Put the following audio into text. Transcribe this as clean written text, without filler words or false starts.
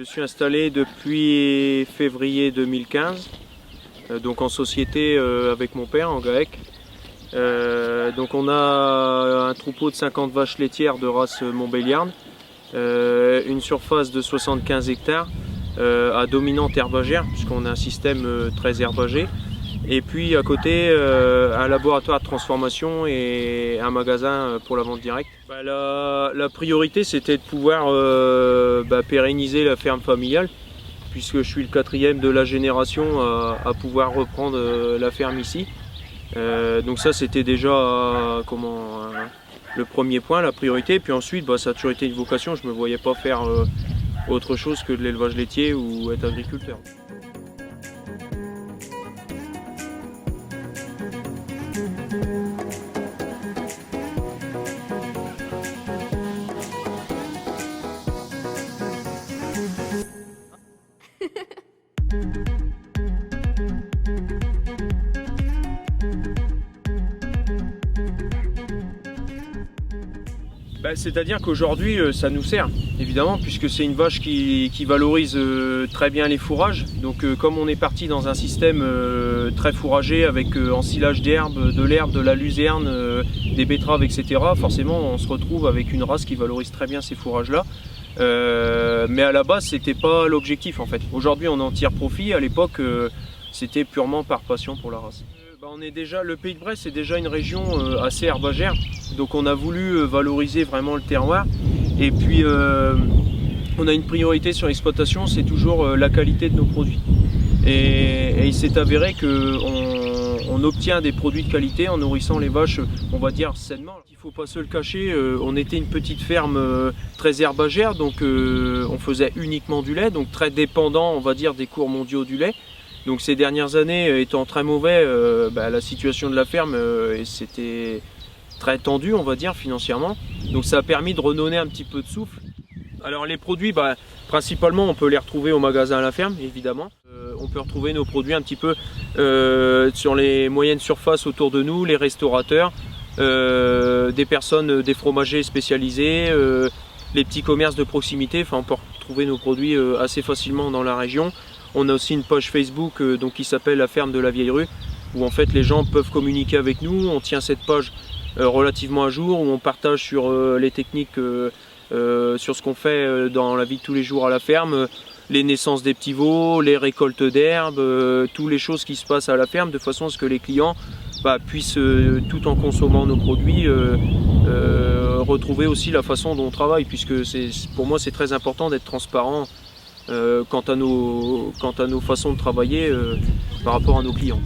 Je suis installé depuis février 2015, donc en société avec mon père en GAEC. Donc on a un troupeau de 50 vaches laitières de race Montbéliarde, une surface de 75 hectares à dominante herbagère, puisqu'on a un système très herbagé. Et puis à côté, un laboratoire de transformation et un magasin pour la vente directe. La priorité, c'était de pouvoir pérenniser la ferme familiale, puisque je suis le 4e de la génération à pouvoir reprendre la ferme ici. Donc ça, c'était déjà le premier point, la priorité. Puis ensuite, ça a toujours été une vocation. Je ne me voyais pas faire autre chose que de l'élevage laitier ou être agriculteur. C'est-à-dire qu'aujourd'hui ça nous sert évidemment, puisque c'est une vache qui valorise très bien les fourrages. Donc comme on est parti dans un système très fourragé avec ensilage d'herbe, de l'herbe, de la luzerne, des betteraves, etc., forcément on se retrouve avec une race qui valorise très bien ces fourrages là. Mais à la base c'était pas l'objectif en fait. Aujourd'hui on en tire profit, à l'époque c'était purement par passion pour la race. Le Pays de Bresse est déjà une région assez herbagère, donc on a voulu valoriser vraiment le terroir. Et puis on a une priorité sur l'exploitation, c'est toujours la qualité de nos produits. Et il s'est avéré qu'on obtient des produits de qualité en nourrissant les vaches, on va dire, sainement. Il ne faut pas se le cacher, on était une petite ferme très herbagère, donc on faisait uniquement du lait, donc très dépendant, on va dire, des cours mondiaux du lait. Donc ces dernières années étant très mauvais, la situation de la ferme c'était très tendu, on va dire, financièrement. Donc ça a permis de redonner un petit peu de souffle. Alors les produits, principalement on peut les retrouver au magasin à la ferme, évidemment. On peut retrouver nos produits un petit peu sur les moyennes surfaces autour de nous, les restaurateurs, des personnes, des fromagers spécialisés, les petits commerces de proximité. Enfin, on peut retrouver nos produits assez facilement dans la région. On a aussi une page Facebook qui s'appelle La Ferme de la Vieille Rue, où en fait les gens peuvent communiquer avec nous. On tient cette page relativement à jour, où on partage sur les techniques, sur ce qu'on fait dans la vie de tous les jours à la ferme, les naissances des petits veaux, les récoltes d'herbes, toutes les choses qui se passent à la ferme, de façon à ce que les clients puissent, tout en consommant nos produits, retrouver aussi la façon dont on travaille, puisque pour moi c'est très important d'être transparent quant à nos façons de travailler par rapport à nos clients.